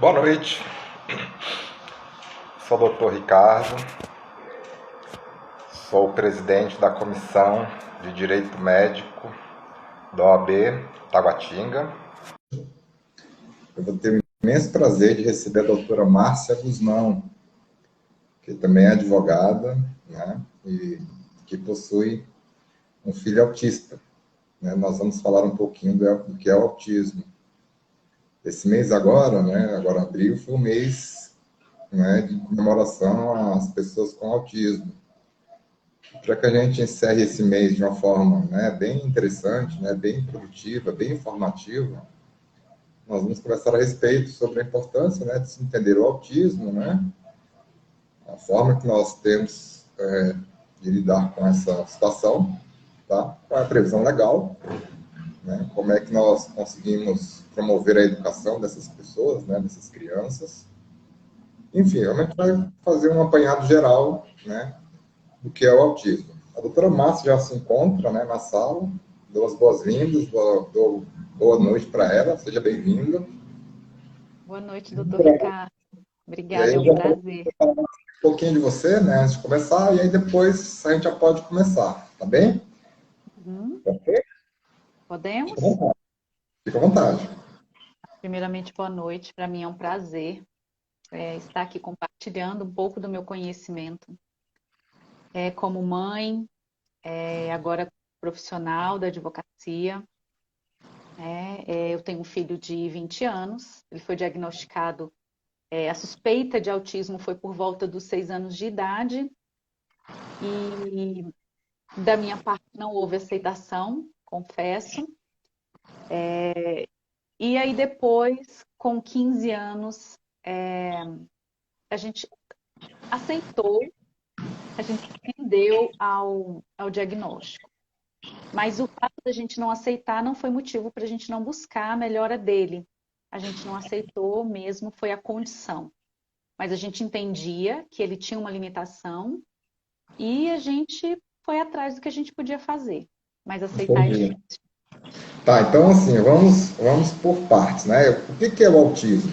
Boa noite, sou o Dr. Ricardo, sou o presidente da Comissão de Direito Médico da OAB Taguatinga. Eu vou ter o imenso prazer de receber a doutora Márcia Guzmão, que também é advogada, né, e que possui um filho autista. Né? Nós vamos falar um pouquinho do que é o autismo. Esse mês agora, né, agora abril, foi um mês, né, de comemoração às pessoas com autismo. Para que a gente encerre esse mês de uma forma, né, bem interessante, né, bem produtiva, bem informativa, nós vamos conversar a respeito sobre a importância, né, de se entender o autismo, né, a forma que nós temos de lidar com essa situação, tá? Qual é a previsão legal, né, como é que nós conseguimos promover a educação dessas pessoas, né, dessas crianças. Enfim, a gente vai fazer um apanhado geral, né, do que é o autismo. A doutora Márcia já se encontra, né, na sala. Dou as boas-vindas, boa noite para ela, seja bem-vinda. Boa noite, doutor Ricardo. E Obrigada, aí é eu um já vou prazer. falar um pouquinho de você, né, antes de começar, e aí depois a gente já pode começar, tá bem? Uhum. Ok? Fica à Podemos? vontade. Fica à vontade. Primeiramente, boa noite. Para mim é um prazer estar aqui compartilhando um pouco do meu conhecimento. Como mãe, agora profissional da advocacia. Eu tenho um filho de 20 anos, ele foi diagnosticado, a suspeita de autismo foi por volta dos 6 anos de idade, e da minha parte não houve aceitação, confesso. E aí depois, com 15 anos, a gente aceitou, a gente atendeu ao diagnóstico. Mas o fato da gente não aceitar não foi motivo para a gente não buscar a melhora dele. A gente não aceitou mesmo, foi a condição. Mas a gente entendia que ele tinha uma limitação e a gente foi atrás do que a gente podia fazer. Mas aceitar é Entendi. difícil. Tá, então assim, vamos por partes, né? O que é o autismo?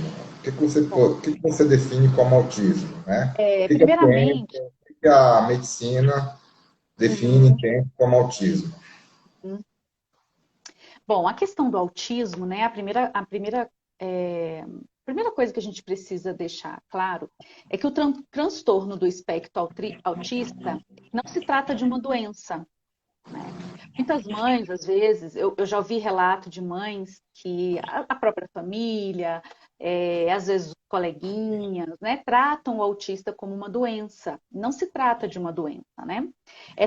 Bom, O que você define como autismo, né? O que a ciência, primeiramente, o que a medicina define, uhum, entende como autismo? uhum. Bom, a questão do autismo, né? A primeira coisa que a gente precisa deixar claro é que o transtorno do espectro autista não se trata de uma doença, né? Muitas mães, às vezes, eu já ouvi relato de mães que a própria família, às vezes os coleguinhas, né, tratam o autista como uma doença. Não se trata de uma doença, né?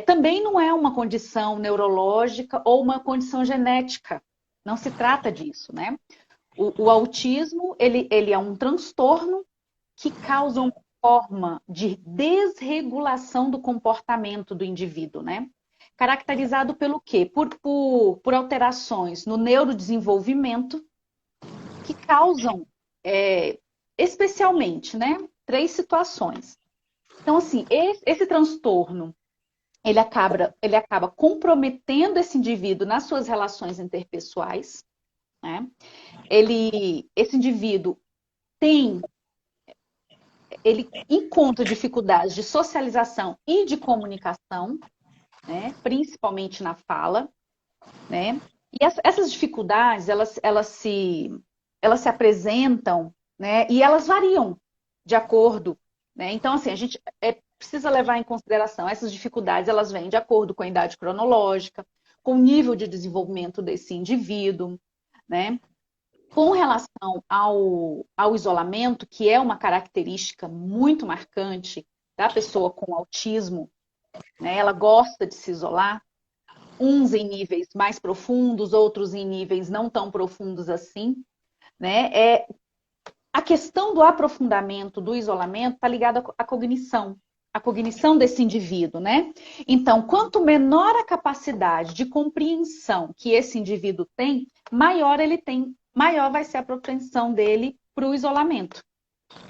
Também não é uma condição neurológica ou uma condição genética. Não se trata disso, né? O autismo, ele é um transtorno que causa uma forma de desregulação do comportamento do indivíduo, né? Caracterizado pelo quê? Por alterações no neurodesenvolvimento que causam, especialmente, né, 3 situações. Então, assim, esse transtorno, ele acaba comprometendo esse indivíduo nas suas relações interpessoais, né? Esse indivíduo tem ele encontra dificuldades de socialização e de comunicação, né, principalmente na fala, né? E essas dificuldades, elas se apresentam, né, e elas variam de acordo, né? Então, assim, a gente precisa levar em consideração essas dificuldades, elas vêm de acordo com a idade cronológica, com o nível de desenvolvimento desse indivíduo, né? Com relação ao isolamento, que é uma característica muito marcante da pessoa com autismo, né? Ela gosta de se isolar, uns em níveis mais profundos, outros em níveis não tão profundos assim, né? A questão do aprofundamento do isolamento está ligada à cognição desse indivíduo, né? Então, quanto menor a capacidade de compreensão que esse indivíduo tem, maior vai ser a propensão dele para o isolamento.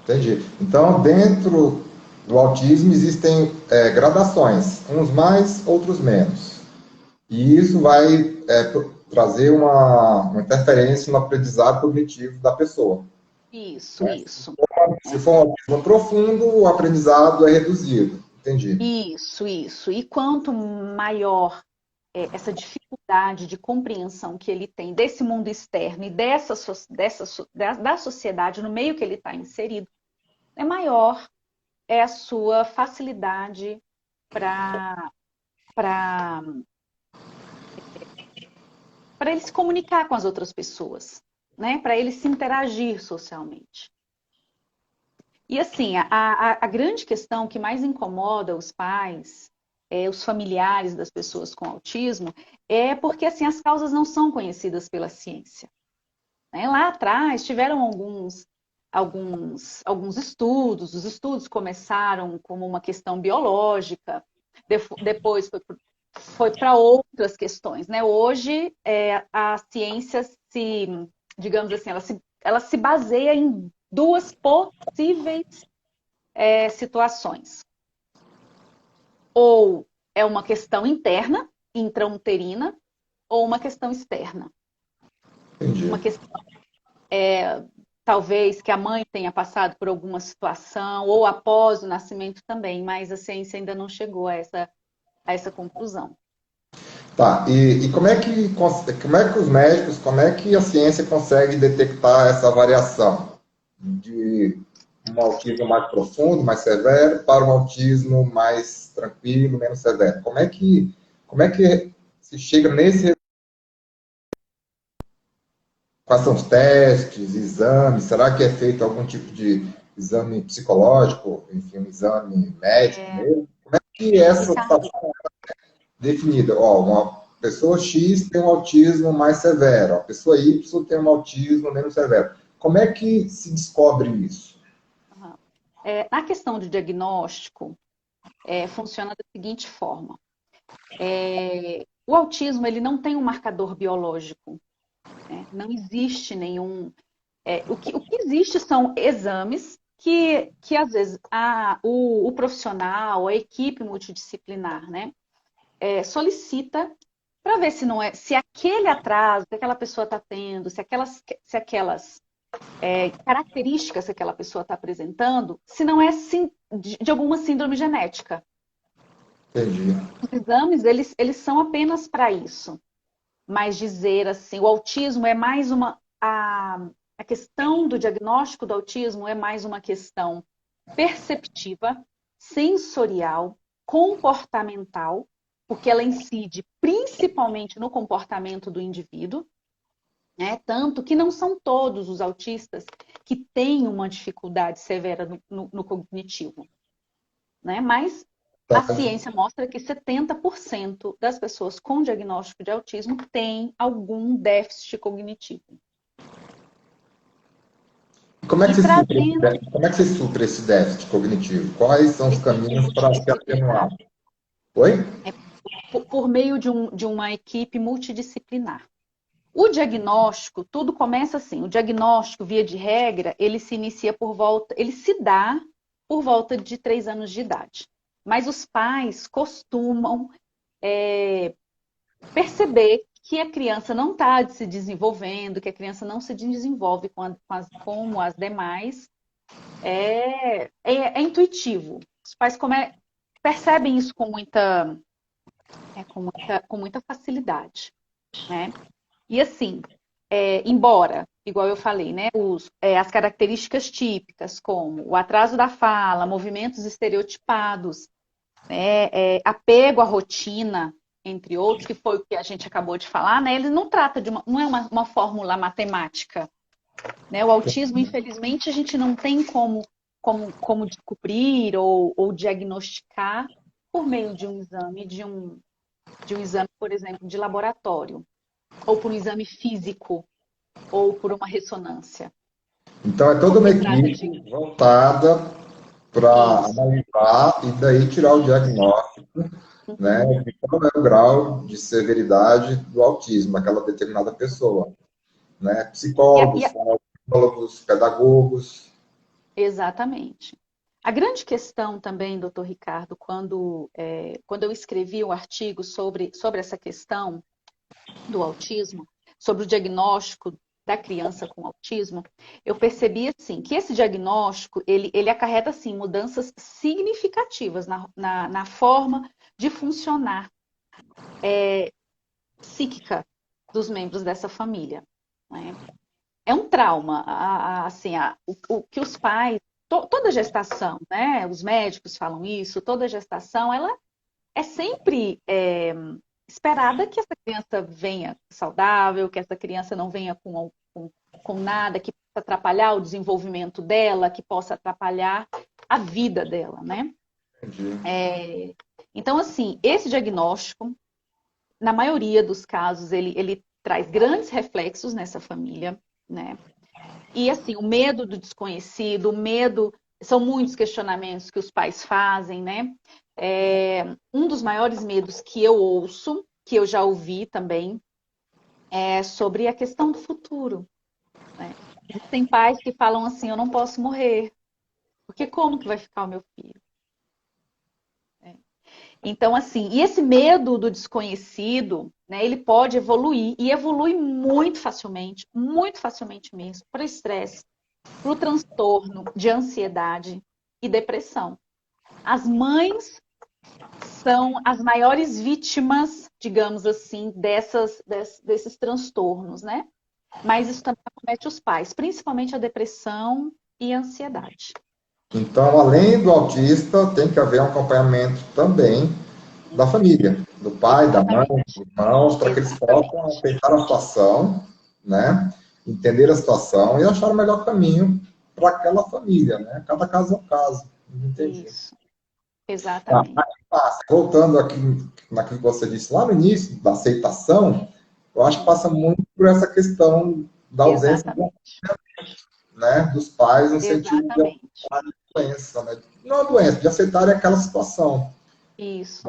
Entendi. Então, dentro do autismo existem gradações, uns mais, outros menos. E isso vai trazer uma interferência no aprendizado cognitivo da pessoa. Isso, isso. Se for um autismo profundo, o aprendizado é reduzido. Entendi. Isso. E quanto maior essa dificuldade de compreensão que ele tem desse mundo externo e da sociedade no meio que ele está inserido, é maior a sua facilidade para ele se comunicar com as outras pessoas, né? Para ele se interagir socialmente. E assim, a grande questão que mais incomoda os pais, os familiares das pessoas com autismo, é porque assim, as causas não são conhecidas pela ciência. Né? Lá atrás tiveram alguns estudos, os estudos começaram como uma questão biológica, depois foi para outras questões. Né? Hoje, a ciência digamos assim, ela se baseia em duas possíveis situações. Ou é uma questão interna, intrauterina, ou uma questão externa. Entendi. Uma questão, talvez, que a mãe tenha passado por alguma situação, ou após o nascimento também, mas a ciência ainda não chegou a essa conclusão. Tá, e como é que os médicos, como é que a ciência consegue detectar essa variação de um autismo mais profundo, mais severo, para um autismo mais tranquilo, menos severo? Como é que se chega nesse... Quais são os testes, exames? Será que é feito algum tipo de exame psicológico, enfim, um exame médico mesmo? Como é que essa Ricardo, situação definida? Ó, uma pessoa X tem um autismo mais severo, a pessoa Y tem um autismo menos severo. Como é que se descobre isso? na questão de diagnóstico, funciona da seguinte forma. O autismo ele não tem um marcador biológico. Né? Não existe nenhum... o que existe são exames que às vezes, o profissional, a equipe multidisciplinar, né, solicita para ver se aquele atraso que aquela pessoa está tendo, se aquelas características que aquela pessoa está apresentando, se não é de alguma síndrome genética. Entendi. Os exames, eles são apenas para isso. Mas dizer assim, o autismo é mais a questão do diagnóstico do autismo é mais uma questão perceptiva, sensorial, comportamental, porque ela incide principalmente no comportamento do indivíduo, né? Tanto que não são todos os autistas que têm uma dificuldade severa no cognitivo, né? Mas Tá. a ciência mostra que 70% das pessoas com diagnóstico de autismo têm algum déficit cognitivo. Como é que E se supra trazendo como é que se supra esse déficit cognitivo? Quais são os equipe caminhos para se multidisciplinar, atenuar? Oi? por meio de uma equipe multidisciplinar. O diagnóstico, tudo começa assim. O diagnóstico, via de regra, ele se inicia ele se dá por volta de 3 anos de idade. Mas os pais costumam perceber que a criança não está se desenvolvendo, que a criança não se desenvolve como as demais, é intuitivo. Os pais percebem isso com muita facilidade, né? E assim, embora, igual eu falei, né, as características típicas, como o atraso da fala, movimentos estereotipados, né, apego à rotina, entre outros, que foi o que a gente acabou de falar, né, ele não trata não é uma fórmula matemática. Né? O autismo, infelizmente, a gente não tem como descobrir ou diagnosticar por meio de um exame, de um exame, por exemplo, de laboratório, ou por um exame físico, ou por uma ressonância. Então, é toda uma Porque trata de equipe voltada para isso. analisar e daí tirar o diagnóstico, né, Uhum. de qual é o grau de severidade do autismo daquela determinada pessoa, né? E Psicólogos, fonoaudiólogos, pedagogos. exatamente. A grande questão também, doutor Ricardo, quando eu escrevi o artigo sobre essa questão do autismo, sobre o diagnóstico da criança com autismo, eu percebi assim, que esse diagnóstico ele acarreta assim, mudanças significativas na forma de funcionar psíquica dos membros dessa família, né? É um trauma, assim, o que os pais, toda gestação, né? Os médicos falam isso, toda gestação, ela é sempre esperada que essa criança venha saudável, que essa criança não venha com nada que possa atrapalhar o desenvolvimento dela, que possa atrapalhar a vida dela, né? Então, assim, esse diagnóstico, na maioria dos casos, ele traz grandes reflexos nessa família, né? E, assim, o medo do desconhecido, o medo... São muitos questionamentos que os pais fazem, né? Um dos maiores medos que eu ouço, que eu já ouvi também, é sobre a questão do futuro, né? Tem pais que falam assim, eu não posso morrer, porque como que vai ficar o meu filho? Então, assim, e esse medo do desconhecido, né, ele pode evoluir, e evolui muito facilmente mesmo, para o estresse, para o transtorno de ansiedade e depressão. As mães são as maiores vítimas, digamos assim, desses transtornos, né? Mas isso também acomete os pais, principalmente a depressão e a ansiedade. Então, além do autista, tem que haver um acompanhamento também da família, do pai, da mãe, Exatamente. dos irmãos, para que eles possam aceitar a situação, né? Entender a situação e achar o melhor caminho para aquela família, né? Cada caso é um caso. Entendi. Isso, exatamente. Voltando aqui naquilo que você disse lá no início, da aceitação, eu acho que passa muito por essa questão da ausência, Exatamente. né, dos pais no sentido de Exatamente. aceitar a doença, né? Não a doença, de aceitarem aquela situação. Isso.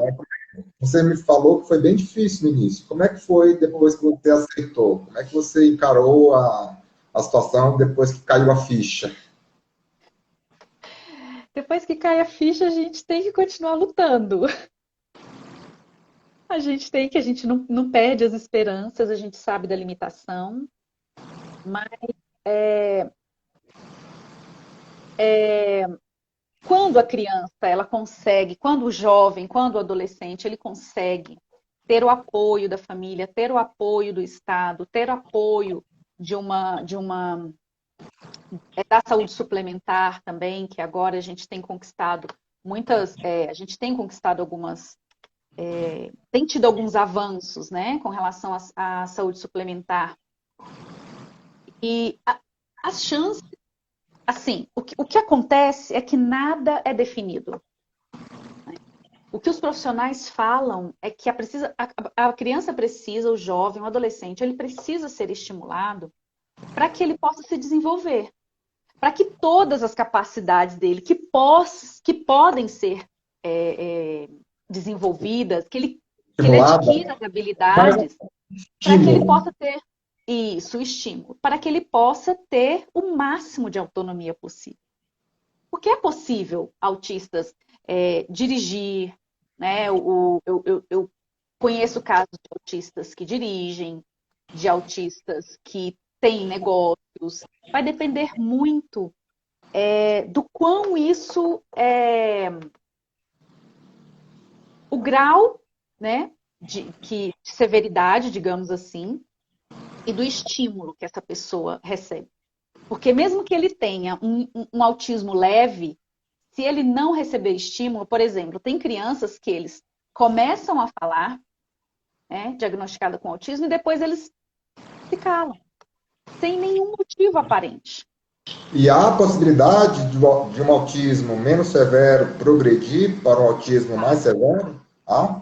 Você me falou que foi bem difícil no início. Como é que foi depois que você aceitou? Como é que você encarou a situação depois que caiu a ficha? Depois que cai a ficha, a gente tem que continuar lutando. A gente não perde as esperanças, a gente sabe da limitação, mas quando a criança, ela consegue, quando o jovem, quando o adolescente, ele consegue ter o apoio da família, ter o apoio do Estado, ter o apoio da saúde suplementar também, que agora a gente tem conquistado a gente tem conquistado algumas, tem tido alguns avanços, né, com relação à saúde suplementar. E as chances, assim, o que acontece é que nada é definido. O que os profissionais falam é que a criança precisa, o jovem, o adolescente, ele precisa ser estimulado para que ele possa se desenvolver, para que todas as capacidades dele que podem ser desenvolvidas, que ele Estimulada? adquira as habilidades, para que ele possa ter isso, o estímulo, para que ele possa ter o máximo de autonomia possível. Porque é possível autistas dirigir, né? Eu conheço casos de autistas que dirigem, de autistas que têm negócios. Vai depender muito do quão isso o grau, né, de severidade, digamos assim, e do estímulo que essa pessoa recebe. Porque mesmo que ele tenha um autismo leve, se ele não receber estímulo, por exemplo, tem crianças que eles começam a falar, né, diagnosticada com autismo, e depois eles se calam, sem nenhum motivo aparente. E há a possibilidade de um autismo menos severo progredir para um autismo mais severo? Há?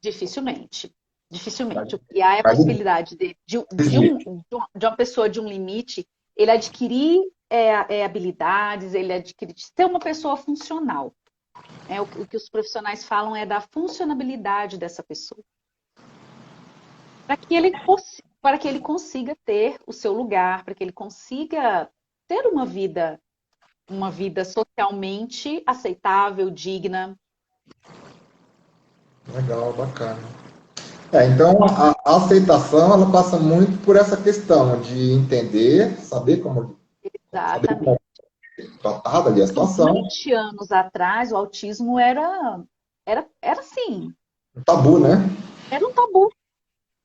Dificilmente. Dificilmente. E há a Mas possibilidade de uma pessoa de um limite, ele adquirir habilidades, ele adquirir ser uma pessoa funcional. O que os profissionais falam é da funcionabilidade dessa pessoa. Para que ele consiga ter o seu lugar, para que ele consiga ter uma vida socialmente aceitável, digna. legal, bacana. Então, a aceitação, ela passa muito por essa questão de entender, saber como Exatamente. é tratada ali a Há situação. 20 anos atrás, o autismo era assim, Um tabu, né? era um tabu,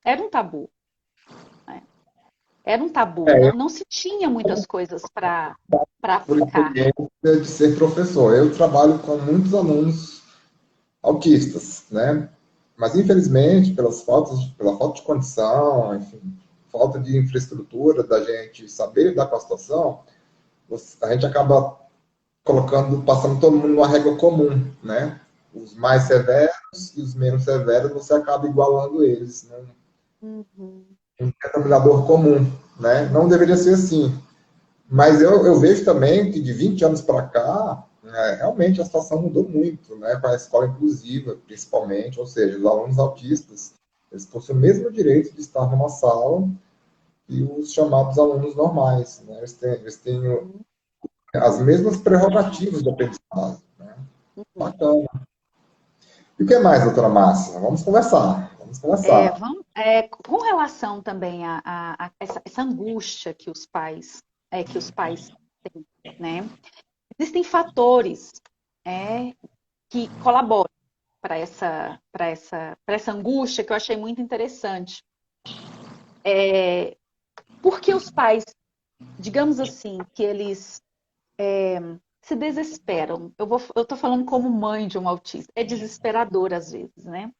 era um tabu, né? Era um tabu, É, não se tinha muitas coisas para por aplicar. experiência de ser professor. Eu trabalho com muitos alunos autistas, né? Mas, infelizmente, pela falta de condição, enfim, falta de infraestrutura da gente saber lidar com a situação, a gente acaba passando todo mundo numa régua comum, né? Os mais severos e os menos severos, você acaba igualando eles, né? Uhum. Um denominador comum, né? Não deveria ser assim. Mas eu vejo também que de 20 anos para cá, realmente a situação mudou muito, né? Para a escola inclusiva, principalmente, ou seja, os alunos autistas, eles possuem o mesmo direito de estar numa sala que os chamados alunos normais, né? Eles têm as mesmas prerrogativas do aprendizado, né? Uhum. Bacana. E o que mais, doutora Márcia? Vamos conversar. Vamos conversar. Com relação também a essa angústia que os pais têm, né? Existem fatores que colaboram para essa angústia que eu achei muito interessante. Porque os pais, digamos assim, que eles se desesperam. Eu estou falando como mãe de um autista. É desesperador às vezes, né?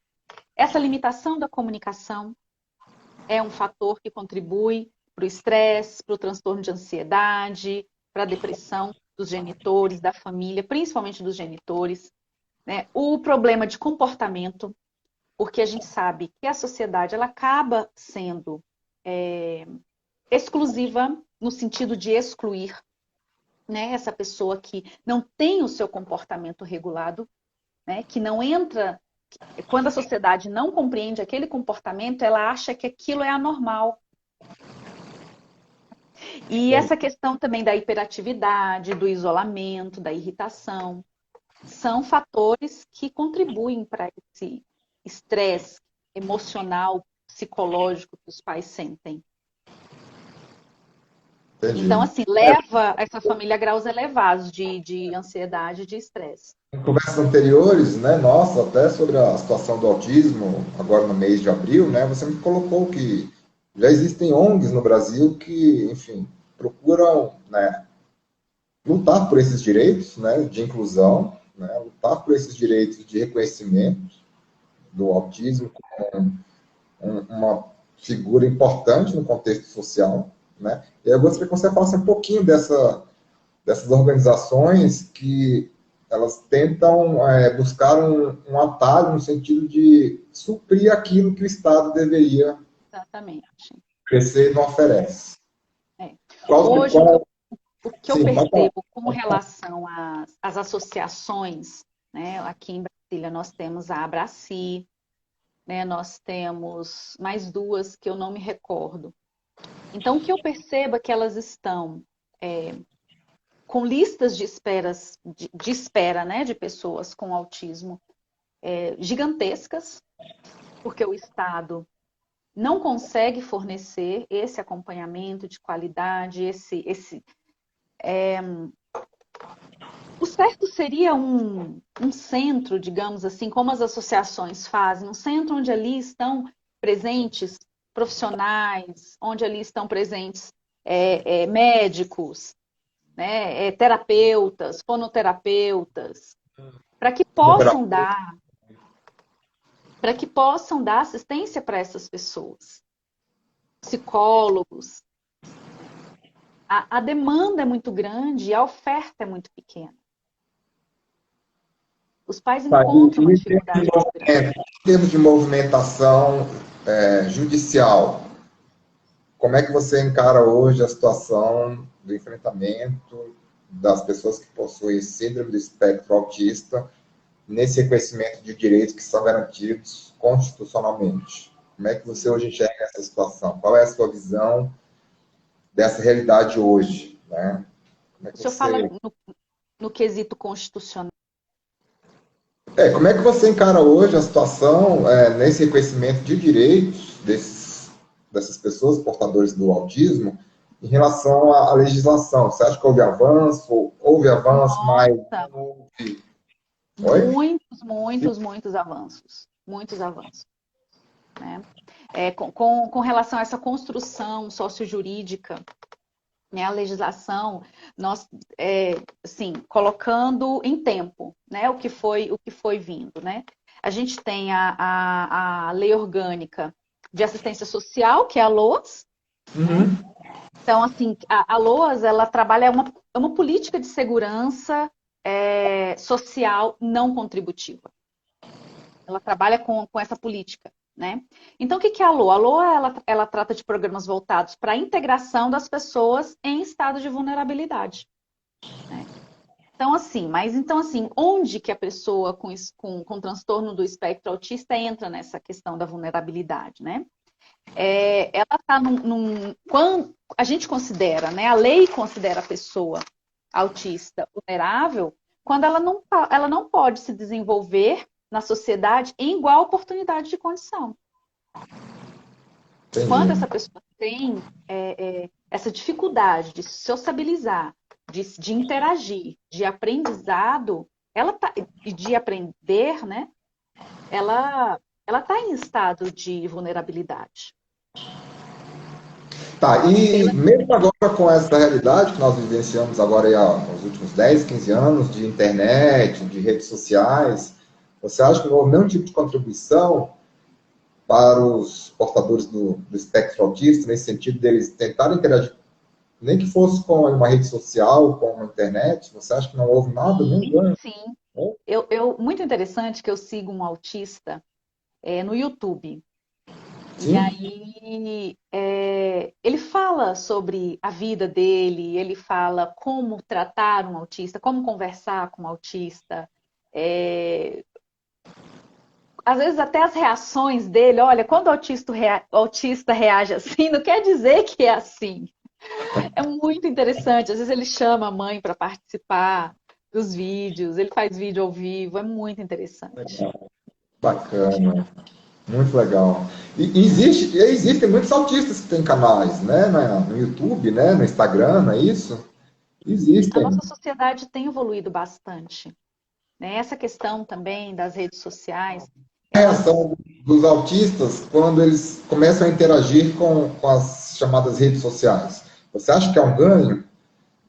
Essa limitação da comunicação é um fator que contribui para o estresse, para o transtorno de ansiedade, para a depressão dos genitores, da família, principalmente dos genitores, né? O problema de comportamento, porque a gente sabe que a sociedade ela acaba sendo exclusiva no sentido de excluir, né, essa pessoa que não tem o seu comportamento regulado, né, que não entra. Quando a sociedade não compreende aquele comportamento, ela acha que aquilo é anormal. E essa questão também da hiperatividade, do isolamento, da irritação, são fatores que contribuem para esse estresse emocional, psicológico que os pais sentem. Então, Entendi. assim, leva essa família a graus elevados de ansiedade e de estresse. Em conversas anteriores, né, nossa, até sobre a situação do autismo, agora no mês de abril, né, você me colocou que já existem ONGs no Brasil que, enfim, procuram, né, lutar por esses direitos, né, de inclusão, né, lutar por esses direitos de reconhecimento do autismo como uma figura importante no contexto social, né. E eu gostaria que você falasse um pouquinho dessas organizações que elas tentam buscar um atalho no sentido de suprir aquilo que o Estado deveria Exatamente. crescer e não oferece. É. Qual, Hoje, qual, o que eu sim, pode falar. percebo com relação às associações, né? Aqui em Brasília nós temos a Abraci, né? Nós temos mais duas que eu não me recordo. Então, o que eu percebo é que elas estão com listas de espera, né? De pessoas com autismo gigantescas, porque o Estado não consegue fornecer esse acompanhamento de qualidade, o certo seria um centro, digamos assim, como as associações fazem, um centro onde ali estão presentes profissionais, onde ali estão presentes médicos, né, terapeutas, fonoterapeutas, para que possam dar, para que possam dar assistência para essas pessoas, psicólogos. A demanda é muito grande e a oferta é muito pequena. Os pais Tá, encontram uma dificuldade muito grande. em termos de movimentação judicial, como é que você encara hoje a situação do enfrentamento das pessoas que possuem síndrome do espectro autista nesse reconhecimento de direitos que são garantidos constitucionalmente? Como é que você hoje enxerga essa situação? Qual é a sua visão dessa realidade hoje, né? Como é O que senhor fala você... no quesito constitucional. Como é que você encara hoje a situação nesse reconhecimento de direitos dessas pessoas portadoras do autismo em relação à legislação? Você acha que houve avanço? Houve avanço, mas Nossa, não houve... Oi? muitos avanços. Muitos avanços, né? Com relação a essa construção sociojurídica, né, a legislação, nós, assim, colocando em tempo, né, o que foi vindo, né? A gente tem a Lei Orgânica de Assistência Social, que é a LOAS, né? Uhum. Então, assim, a LOAS, ela trabalha é uma política de segurança social não contributiva. Ela trabalha com essa política, né? Então, o que é a LOA? A LOA, ela trata de programas voltados para a integração das pessoas em estado de vulnerabilidade, né? Então, assim, onde que a pessoa com transtorno do espectro autista entra nessa questão da vulnerabilidade, né? Ela está quando a gente considera, né? A lei considera a pessoa autista vulnerável quando ela não pode se desenvolver na sociedade em igual oportunidade de condição. Quando Entendi. essa pessoa tem essa dificuldade de se sociabilizar, de interagir, de aprendizado, e de aprender, né? Ela está em estado de vulnerabilidade. Tá, e Pela... mesmo agora com essa realidade que nós vivenciamos agora aí, nos últimos 10, 15 anos de internet, de redes sociais, você acha que não houve nenhum tipo de contribuição para os portadores do espectro autista, nesse sentido deles tentarem interagir, nem que fosse com uma rede social, com a internet? Você acha que não houve nada, nenhum Sim, ganho? sim. Muito interessante que eu sigo um autista no YouTube. E Sim? aí ele fala sobre a vida dele, ele fala como tratar um autista, como conversar com um autista. É, às vezes até as reações dele, olha, quando o autista reage assim, não quer dizer que é assim. É muito interessante. Às vezes ele chama a mãe para participar dos vídeos, ele faz vídeo ao vivo, é muito interessante. Bacana, muito legal. E existem muitos autistas que têm canais, né, no YouTube, né, no Instagram, não é isso? A Existem. nossa sociedade tem evoluído bastante, né? Essa questão também das redes sociais, A elas reação dos autistas quando eles começam a interagir com as chamadas redes sociais? Você acha que é um ganho?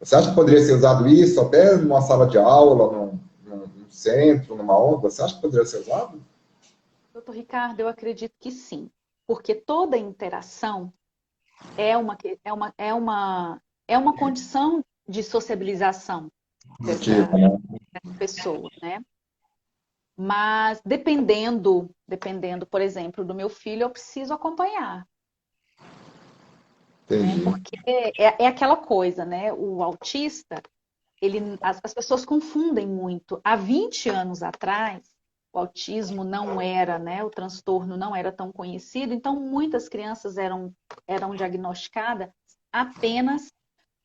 Você acha que poderia ser usado isso até numa sala de aula, num centro, numa onda? Você acha que poderia ser usado? Doutor Ricardo, eu acredito que sim, porque toda interação é uma, é uma condição de sociabilização Positivo, né? dessa pessoa, né? Mas dependendo, por exemplo, do meu filho, eu preciso acompanhar, né? Entendi. Porque é aquela coisa, né? O autista, as pessoas confundem muito. Há 20 anos atrás, o autismo não era, né? O transtorno não era tão conhecido, então muitas crianças eram diagnosticadas apenas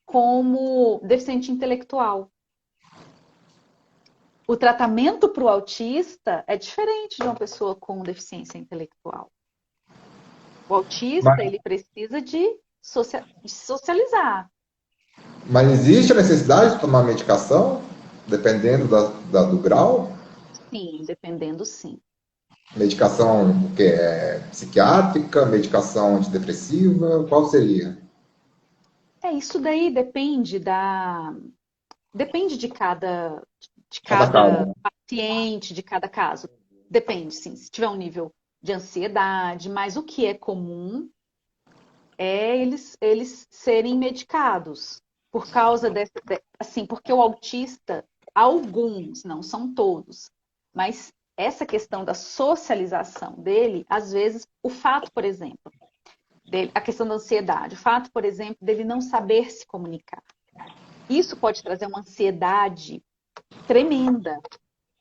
como deficiente intelectual. O tratamento para o autista é diferente de uma pessoa com deficiência intelectual. O autista, Mas, ele precisa de socializar. mas existe a necessidade de tomar medicação, dependendo do grau? Sim, dependendo, sim. Medicação o que é psiquiátrica, medicação antidepressiva, qual seria? Isso daí depende de Cada cada caso. paciente, de cada caso. Depende, sim, se tiver um nível de ansiedade, mas o que é comum é eles serem medicados por causa assim, porque o autista, alguns, não são todos, mas essa questão da socialização dele, às vezes, o fato, por exemplo, a questão da ansiedade, o fato, por exemplo, dele não saber se comunicar. Isso pode trazer uma ansiedade tremenda,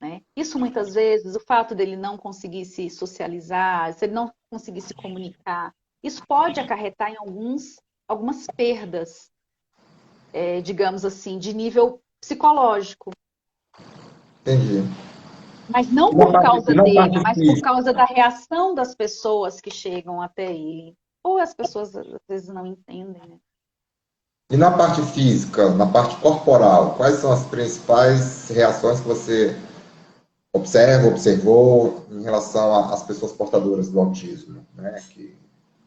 né? Isso muitas vezes, o fato dele não conseguir se socializar, se ele não conseguir se comunicar, isso pode acarretar em algumas perdas, digamos assim, de nível psicológico. Entendi. Mas não E na por parte, causa e na dele, parte mas por física? causa da reação das pessoas que chegam até ele. Ou as pessoas às vezes não entendem, né? E na parte física, na parte corporal, quais são as principais reações que você observou em relação às pessoas portadoras do autismo, né?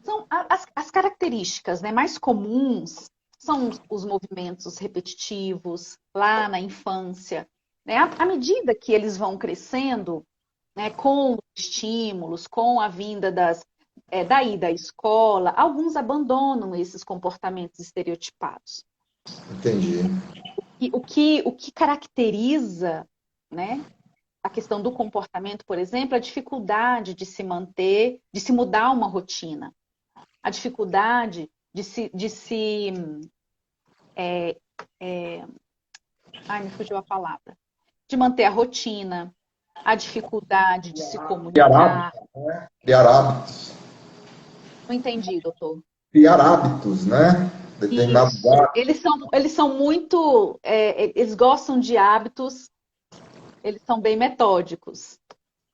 São as características, né, mais comuns são os movimentos repetitivos lá na infância, né? À medida que eles vão crescendo, né, com os estímulos, com a vinda daí da escola, alguns abandonam esses comportamentos estereotipados. Entendi. E o que caracteriza, né, a questão do comportamento, por exemplo, a dificuldade de se manter, de se mudar uma rotina, a dificuldade ai, me fugiu a palavra, de manter a rotina, a dificuldade de se Criar comunicar. hábitos, né? Criar hábitos. Não entendi, doutor. Criar hábitos, né? Determinados Isso. Eles são muito. Eles gostam de hábitos, eles são bem metódicos,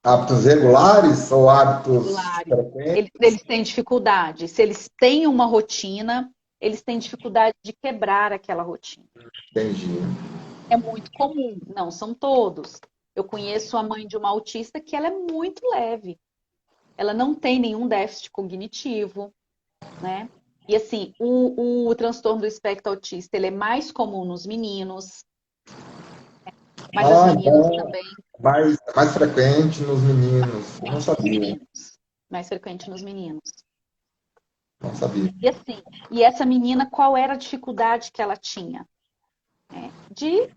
hábitos regulares ou hábitos regulares. frequentes. Eles têm dificuldade. Se eles têm uma rotina, eles têm dificuldade de quebrar aquela rotina. Entendi. É muito comum, não são todos. Eu conheço a mãe de uma autista que ela é muito leve. Ela não tem nenhum déficit cognitivo, né? E assim, o transtorno do espectro autista, ele é mais comum nos meninos, mas as meninas Então também, mais frequente nos meninos. Eu não frequente nos sabia, meninos, mais frequente nos meninos. não sabia. E assim, e essa menina, qual era a dificuldade que ela tinha? De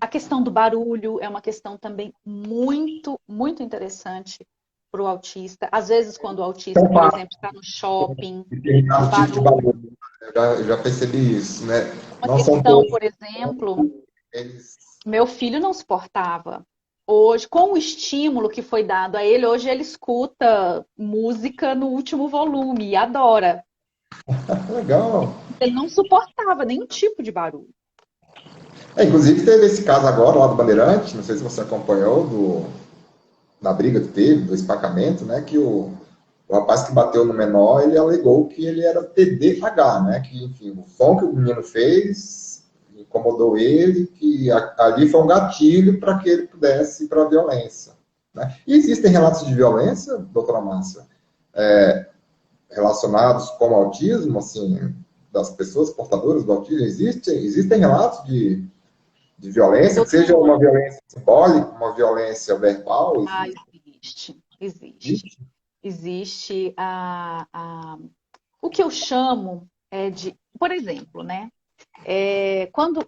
a questão do barulho é uma questão também muito, muito interessante para o autista. Às vezes, quando o autista, por exemplo, está no shopping, o Determinado tipo de barulho. barulho. Eu já percebi isso, né? Uma Não são questão, todos por exemplo, eles. meu filho não suportava. Hoje, com o estímulo que foi dado a ele, hoje ele escuta música no último volume e adora. Legal. Ele não suportava nenhum tipo de barulho. Inclusive teve esse caso agora lá do Bandeirante, não sei se você acompanhou, da briga que teve, do espacamento, né? Que o rapaz que bateu no menor, ele alegou que ele era TDAH, né? Que, enfim, o som que o menino fez incomodou ele, que ali foi um gatilho para que ele pudesse ir para a violência. Né? E existem relatos de violência, doutora Márcia, relacionados com o autismo, assim, das pessoas portadoras do autismo? Existem relatos de violência, que seja Doutor, uma violência simbólica, uma violência verbal? existe, existe. Existe? Existe o que eu chamo de, por exemplo, né? Quando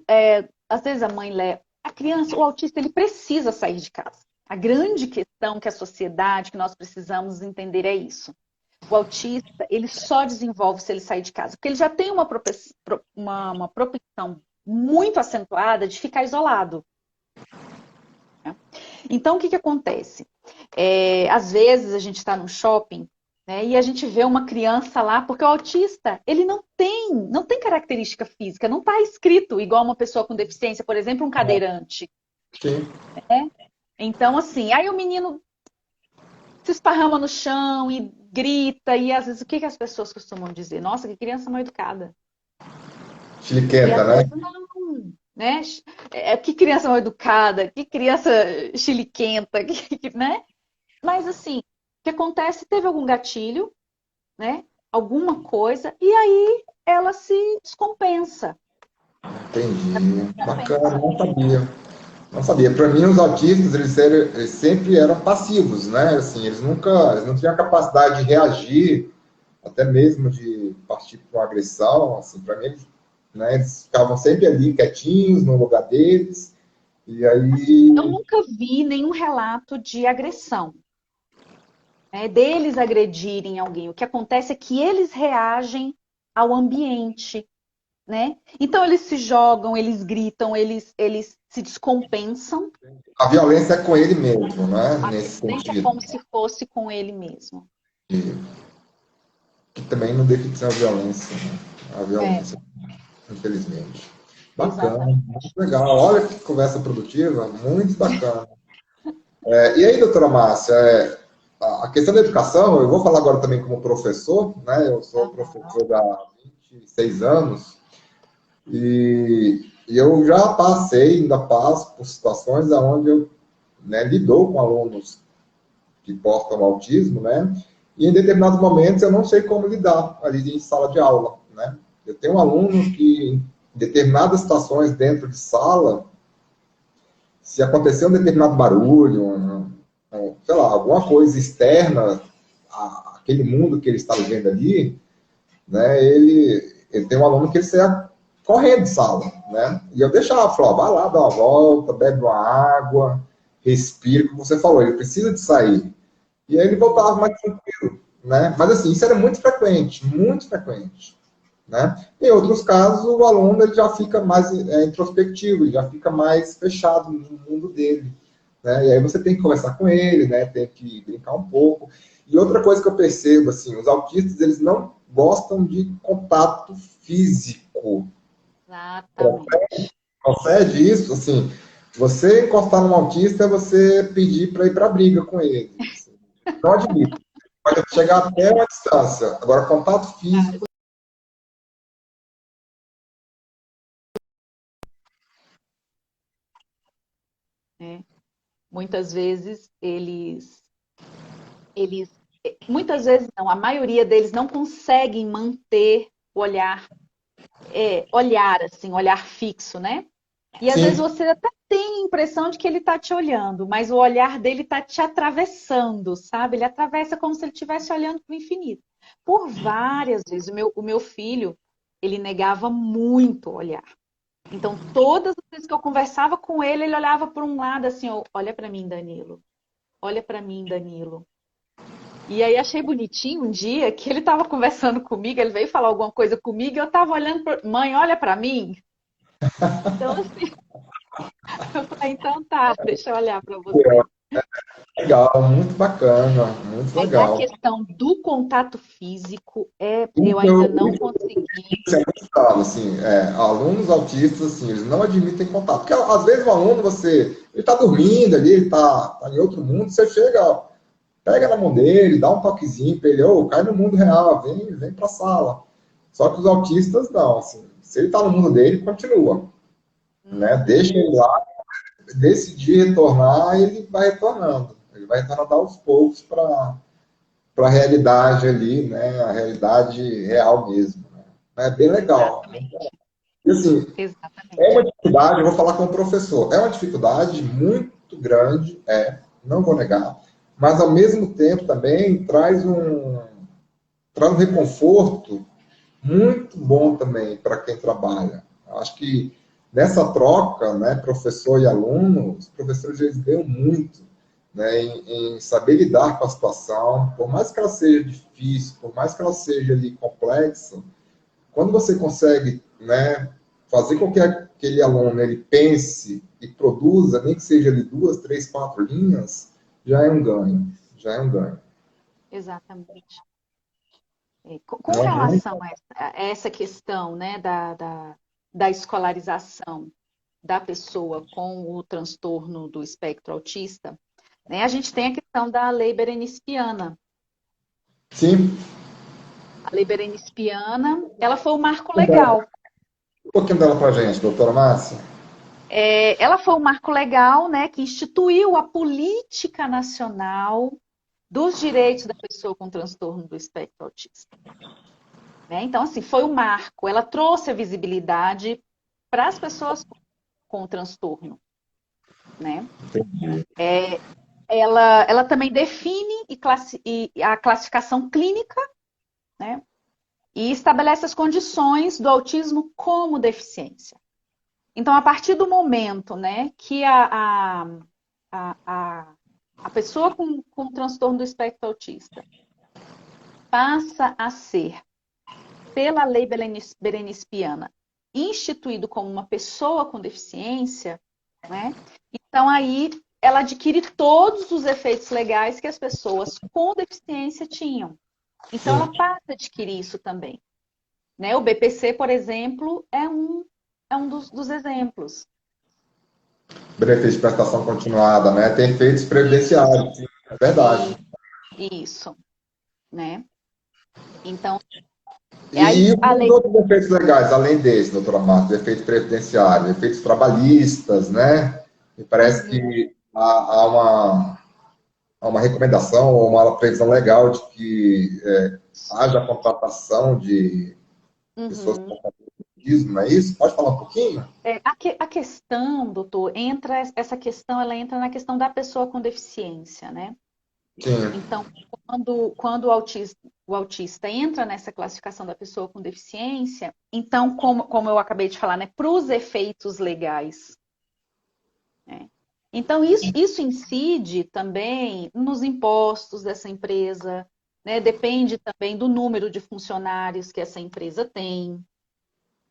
às vezes a mãe leva a criança, o autista, ele precisa sair de casa. A grande questão que a sociedade, que nós precisamos entender é isso. O autista, ele só desenvolve se ele sair de casa, porque ele já tem uma propensão muito acentuada de ficar isolado. Né? Então, o que acontece? Às vezes a gente está no shopping, né, e a gente vê uma criança lá, porque o autista, ele não tem característica física, não está escrito igual uma pessoa com deficiência, por exemplo, um cadeirante. Sim. Né? Então, assim, aí o menino se esparrama no chão e grita, e às vezes o que as pessoas costumam dizer? Nossa, que criança mal educada. E Chiliquenta, às né? vezes não, né? Que criança mal educada, que criança chiliquenta, né? Mas assim, o que acontece? Teve algum gatilho, né? Alguma coisa, e aí ela se descompensa. Entendi. Bacana, Compensa. não sabia. Não sabia. Para mim, os autistas, eles sempre eram passivos, né? Assim, eles não tinham a capacidade de reagir, até mesmo de partir para uma agressão. Assim, para mim, né, eles ficavam sempre ali, quietinhos, no lugar deles. E Eu aí, nunca vi nenhum relato de agressão, né? Deles agredirem alguém. O que acontece é que eles reagem ao ambiente, né? Então eles se jogam, eles gritam, eles se descompensam. a violência é com ele mesmo, né? A Nesse violência é sentido. como se fosse com ele mesmo. Que também não deixa de ser a violência, né? A É, violência, infelizmente. Bacana, exatamente. muito legal. Olha que conversa produtiva, muito bacana. E aí, doutora Márcia, a questão da educação, eu vou falar agora também como professor, né? Eu sou professor há 26 anos e eu já passei, ainda passo por situações onde eu, né, lidou com alunos que portam autismo, né? E em determinados momentos eu não sei como lidar ali em sala de aula, né? Eu tenho alunos que, em determinadas situações dentro de sala, se acontecer um determinado barulho, sei lá, alguma coisa externa àquele mundo que ele está vivendo ali, né? Ele tem um aluno que ele sai correndo de sala, né? E eu deixava, falava, vai lá, dá uma volta, bebe uma água, respira, como você falou, ele precisa de sair. E aí ele voltava mais tranquilo, né? Mas assim, isso era muito frequente, né? Em outros casos, o aluno ele já fica mais introspectivo, ele já fica mais fechado no mundo dele, né? E aí você tem que conversar com ele, né? Tem que brincar um pouco. E outra coisa que eu percebo, assim, os autistas, eles não gostam de contato físico. Exatamente. Procede isso, assim, você encostar num autista é você pedir para ir para briga com ele. Assim. Não admito. Pode chegar até uma distância. Agora, contato físico. Né? Muitas vezes eles, muitas vezes não, a maioria deles não conseguem manter o olhar, olhar assim, olhar fixo, né? E às vezes Sim, você até tem a impressão de que ele está te olhando, mas o olhar dele está te atravessando, sabe? Ele atravessa como se ele estivesse olhando para o infinito. Por várias vezes, o meu filho, ele negava muito o olhar. Então, todas as vezes que eu conversava com ele, ele olhava para um lado assim, ó, olha para mim, Danilo. Olha para mim, Danilo. E aí achei bonitinho um dia que ele estava conversando comigo, ele veio falar alguma coisa comigo e eu estava olhando para... Mãe, olha para mim. Então, assim, eu falei, então tá, deixa eu olhar para você. legal, muito bacana, muito Mas a legal. questão do contato físico eu ainda Isso, não isso consegui. é muito claro, assim, alunos autistas, assim, eles não admitem contato. Porque, às vezes, o aluno, ele está dormindo ali, ele está em outro mundo, você chega, ó, pega na mão dele, dá um toquezinho para ele, ô, cai no mundo real, vem para a sala. Só que os autistas, não, assim, se ele está no mundo dele, continua, né? Deixa Uhum, ele lá, decidir retornar, ele vai retornando. Ele vai retornando aos poucos para a realidade ali, né? A realidade real mesmo. Né? É bem legal. exatamente, E assim, é exatamente. uma dificuldade, eu vou falar como professor, é uma dificuldade muito grande, não vou negar, mas ao mesmo tempo também traz um reconforto muito bom também para quem trabalha. Eu acho que nessa troca, né, professor e aluno, os professores eles ganham muito, né, em saber lidar com a situação, por mais que ela seja difícil, por mais que ela seja ali complexa, quando você consegue, né, fazer com que aquele aluno ele pense e produza, nem que seja ali 2, 3, 4 linhas, já é um ganho, já é um ganho. Exatamente. Com Não, muito relação a essa questão, né, da escolarização da pessoa com o transtorno do espectro autista, né, a gente tem a questão da lei berenispiana. sim. A lei berenispiana, ela foi o marco legal. Um pouquinho dela para a gente, doutora Márcia. Ela foi o marco legal, né, que instituiu a política nacional dos direitos da pessoa com transtorno do espectro autista. Né? Então, assim, foi o marco. Ela trouxe a visibilidade para as pessoas com transtorno, né? Ela também define a classificação clínica, né? E estabelece as condições do autismo como deficiência. Então, a partir do momento, né, que a pessoa com transtorno do espectro autista passa a ser, pela lei berenispiana, instituído como uma pessoa com deficiência, né? Então aí ela adquire todos os efeitos legais que as pessoas com deficiência tinham. Então Sim. ela passa a adquirir isso também. Né? O BPC, por exemplo, é um dos exemplos. Benefício de prestação continuada, né? Tem efeitos previdenciários, sim, é verdade. Isso, né? Então, aí E a os lei. outros efeitos legais, além desse, doutora Marta, efeitos previdenciários, efeitos trabalhistas, né? Me parece Uhum, que há uma recomendação ou uma previsão legal de que haja contratação de pessoas uhum. com autismo, não é isso? Pode falar um pouquinho? A questão, doutor, essa questão, ela entra na questão da pessoa com deficiência, né? Sim, Então, quando o autista entra nessa classificação da pessoa com deficiência, então, como eu acabei de falar, né, para os efeitos legais, né? Então, isso incide também nos impostos dessa empresa, né? Depende também do número de funcionários que essa empresa tem,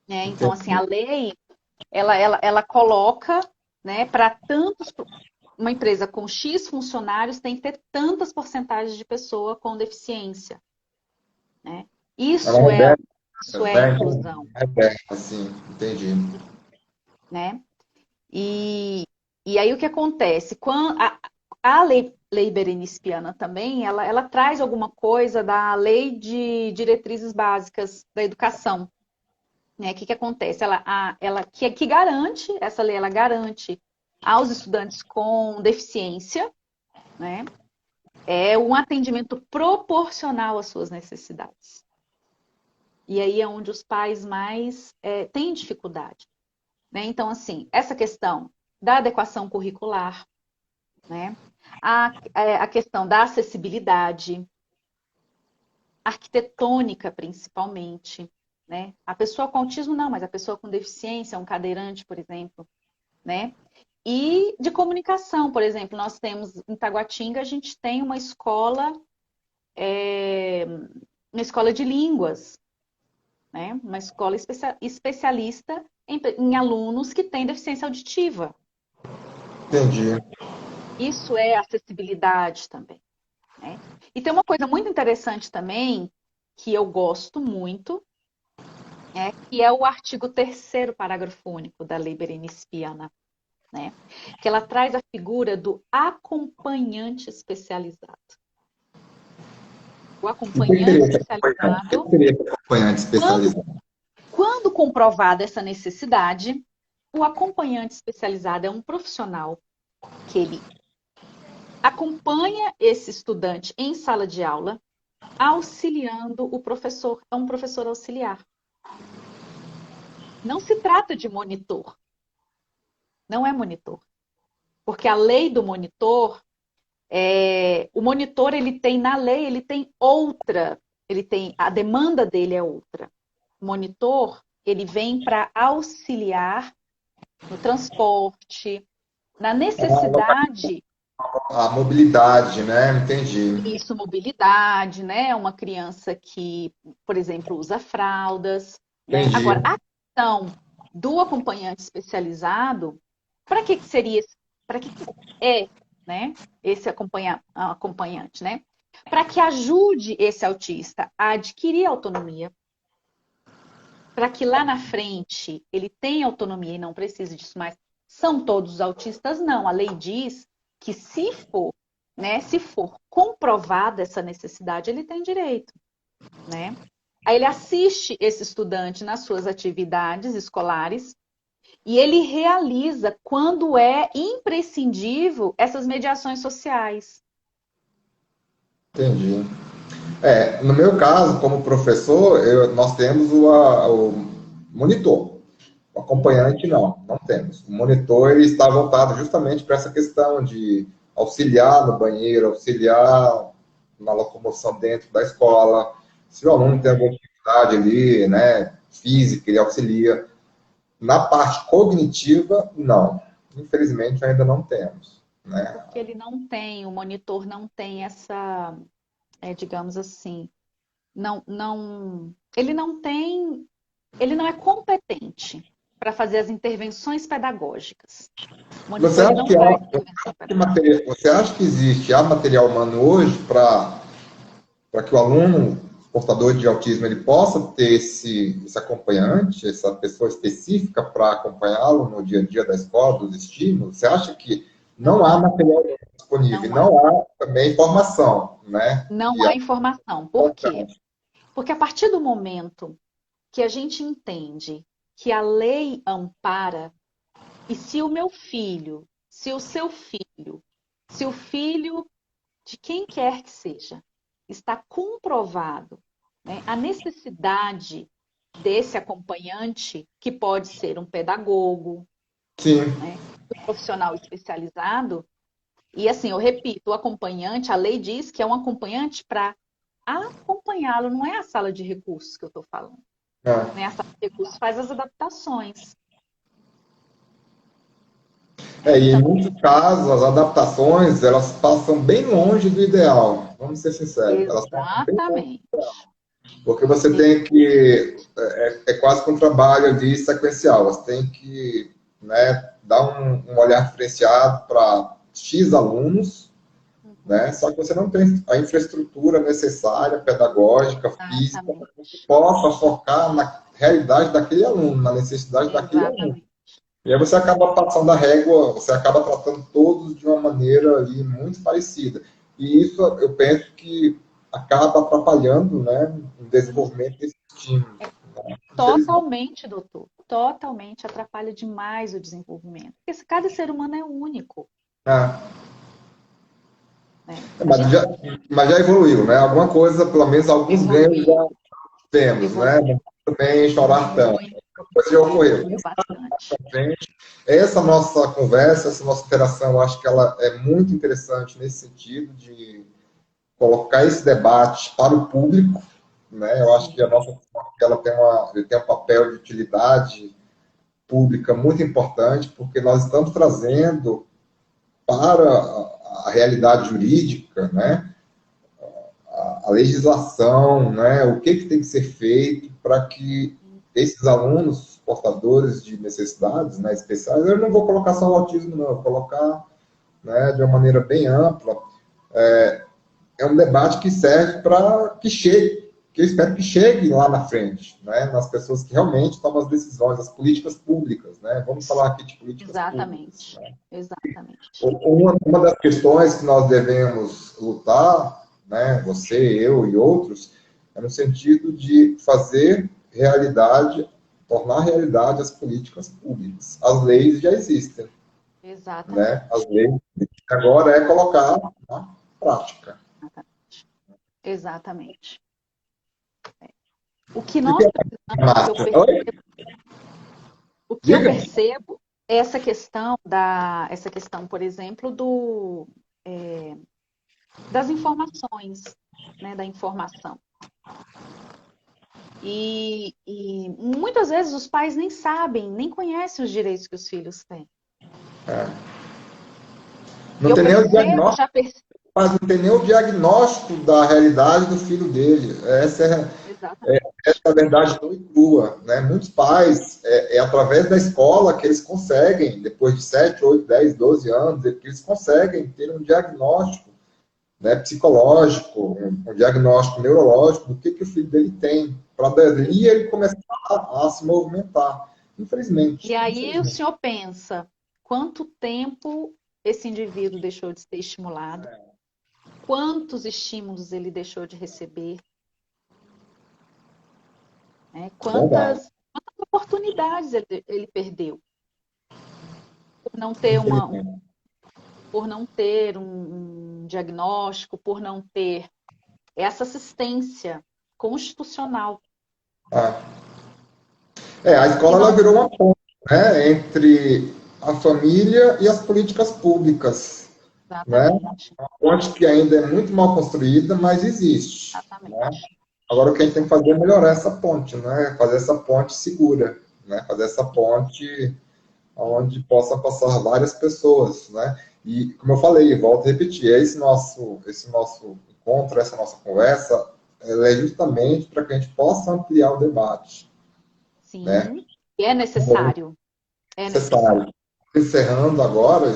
né? Então, assim, a entendi. lei, ela coloca, né, para tantos, uma empresa com X funcionários tem que ter tantas porcentagens de pessoa com deficiência, né? É uma Isso é, reserva, isso é inclusão, assim, entendi. né? E, e aí o que acontece? A lei Berenice-Piana também, ela traz alguma coisa da lei de diretrizes básicas da educação, né? O que acontece? Ela que garante, essa lei ela garante aos estudantes com deficiência, né? É um atendimento proporcional às suas necessidades. E aí é onde os pais mais têm dificuldade, né? Então, assim, essa questão da adequação curricular, né? A questão da acessibilidade, arquitetônica principalmente, né? A pessoa com autismo não, mas a pessoa com deficiência, um cadeirante, por exemplo, né? E de comunicação, por exemplo, nós temos em Taguatinga, a gente tem uma escola de línguas, né? Uma escola especialista em alunos que têm deficiência auditiva. Entendi. Isso é acessibilidade também, né? E tem uma coisa muito interessante também, que eu gosto muito, que é o artigo 3º parágrafo único da Lei Berenice-Piana, né? Que ela traz a figura do acompanhante especializado. O E o que acompanhante seria esse acompanhante? O que especializado, seria esse acompanhante quando, especializado? quando comprovada essa necessidade, o acompanhante especializado é um profissional que ele acompanha esse estudante em sala de aula, auxiliando o professor. É um professor auxiliar. Não se trata de monitor. Não é monitor. Porque a lei do monitor, o monitor ele tem na lei, ele tem outra, ele tem a demanda dele é outra. O monitor ele vem para auxiliar no transporte, na necessidade. A mobilidade, né? Entendi. Isso, mobilidade, né? Uma criança que, por exemplo, usa fraldas, né? Entendi. Agora, a questão do acompanhante especializado, para que seria, para que é, né? Esse acompanhante, né? Para que ajude esse autista a adquirir autonomia, para que lá na frente ele tenha autonomia e não precise disso mais. São todos os autistas? Não. A lei diz que se for, né, se for comprovada essa necessidade, ele tem direito, né? Aí ele assiste esse estudante nas suas atividades escolares e ele realiza, quando é imprescindível, essas mediações sociais. Entendi. No meu caso, como professor, nós temos o monitor. O acompanhante, não temos. O monitor ele está voltado justamente para essa questão de auxiliar no banheiro, auxiliar na locomoção dentro da escola. Se o aluno tem alguma dificuldade ali, né, física, ele auxilia. Na parte cognitiva, não. Infelizmente, ainda não temos, né? Porque ele não tem, o monitor não tem essa, digamos assim, ele não tem, ele não é competente para fazer as intervenções pedagógicas. O Você monitor ele acha não que, faz intervenção pedagógica. você acha que existe há material humano hoje para que o aluno portador de autismo ele possa ter esse acompanhante, essa pessoa específica para acompanhá-lo no dia a dia da escola, dos estímulos? Você acha que não há material disponível, não há também informação, né? Não há informação. Por quê? Porque a partir do momento que a gente entende que a lei ampara, e se o meu filho, se o seu filho, se o filho de quem quer que seja, está comprovado, né, a necessidade desse acompanhante, que pode ser um pedagogo, Sim. né, um profissional especializado, e assim, eu repito, o acompanhante, a lei diz que é um acompanhante para acompanhá-lo, não é a sala de recursos que eu estou falando. Né? A sala de recursos faz as adaptações. E em muitos casos, as adaptações, elas passam bem longe do ideal. Vamos ser sinceros. Elas passam bem longe do ideal. Porque você tem que... É quase que um trabalho ali sequencial. Você tem que, né, dar um olhar diferenciado para X alunos, né? Só que você não tem a infraestrutura necessária, pedagógica, física, para que possa focar na realidade daquele aluno, na necessidade daquele aluno. E aí você acaba passando a régua, você acaba tratando todos de uma maneira ali muito parecida. E isso eu penso que acaba atrapalhando, né, o desenvolvimento desse estímulo. Totalmente, doutor. Totalmente atrapalha demais o desenvolvimento. Porque cada ser humano é único. Mas já evoluiu, né? Alguma coisa, pelo menos alguns ganhos já temos, né? Não também chorar tanto. Coisa já ocorreu. Essa nossa conversa, essa nossa interação, eu acho que ela é muito interessante nesse sentido de colocar esse debate para o público, né? Eu acho que a nossa ela tem um papel de utilidade pública muito importante, porque nós estamos trazendo para a realidade jurídica, né? A legislação, né? O que tem que ser feito para que esses alunos portadores de necessidades, né, especiais, eu não vou colocar só o autismo, não, eu vou colocar, né, de uma maneira bem ampla. É um debate que serve para que chegue, que eu espero que chegue lá na frente, né, nas pessoas que realmente tomam as decisões, as políticas públicas, né? Vamos falar aqui de políticas públicas. Né? Exatamente. Uma das questões que nós devemos lutar, né, você, eu e outros, é no sentido de fazer realidade, tornar realidade as políticas públicas. As leis já existem. Exatamente. Né? As leis agora é colocar na prática. Exatamente. O que nós precisamos, o que eu percebo é essa questão, por exemplo, das informações, né, da informação. E muitas vezes os pais nem sabem, nem conhecem os direitos que os filhos têm. Não tem nem o diagnóstico, mas não tem nem o diagnóstico da realidade do filho dele. Essa é a verdade nua e crua. Né? Muitos pais, através da escola que eles conseguem, depois de 7, 8, 10, 12 anos, que eles conseguem ter um diagnóstico, né, psicológico, um diagnóstico neurológico do que o filho dele tem, para dali ele começar a se movimentar. Infelizmente. E aí o senhor pensa, quanto tempo esse indivíduo deixou de ser estimulado? Quantos estímulos ele deixou de receber? Quantas oportunidades ele perdeu? Por não ter um diagnóstico, por não ter essa assistência constitucional. A escola ela virou uma ponte, né, entre a família e as políticas públicas. Né? Uma ponte que ainda é muito mal construída, mas existe. Né? Agora o que a gente tem que fazer é melhorar essa ponte, né? Fazer essa ponte segura, né? Fazer essa ponte onde possa passar várias pessoas, né? E, como eu falei, volto a repetir, esse nosso encontro, essa nossa conversa, ela é justamente para que a gente possa ampliar o debate. Sim, né? E é necessário. É necessário. Encerrando agora,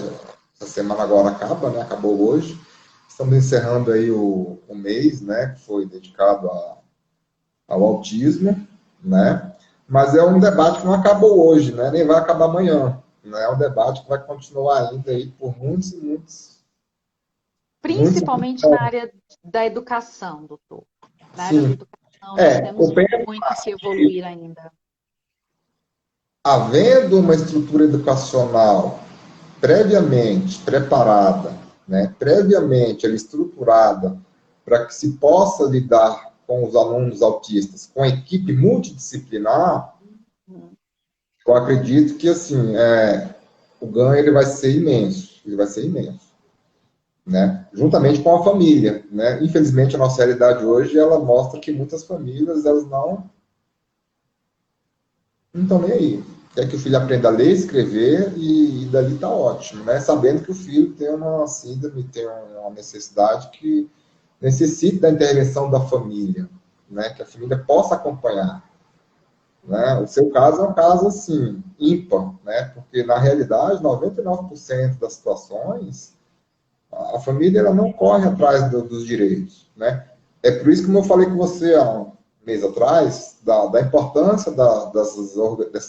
essa semana agora acaba, né? Acabou hoje. Estamos encerrando aí o mês, né? Que foi dedicado ao autismo, né? Mas é um debate que não acabou hoje, né? Nem vai acabar amanhã. Né? É um debate que vai continuar ainda aí por muitos e muitos, muitos. Principalmente na área da educação, doutor. Na área da Sim. educação, nós temos O bem, muito que evoluir ainda. havendo uma estrutura educacional previamente preparada, né, previamente ela estruturada para que se possa lidar com os alunos autistas, com a equipe multidisciplinar, eu acredito que assim o ganho ele vai ser imenso, né? Juntamente com a família, né? Infelizmente a nossa realidade hoje ela mostra que muitas famílias elas não estão nem aí. Quer que o filho aprenda a ler, escrever e dali está ótimo, né? Sabendo que o filho tem uma síndrome, tem uma necessidade que necessita da intervenção da família, né? Que a família possa acompanhar, né? O seu caso é um caso assim ímpar, né? Porque na realidade 99% das situações a família ela não corre atrás dos direitos, né? É por isso que eu falei com você há um mês atrás da importância dessas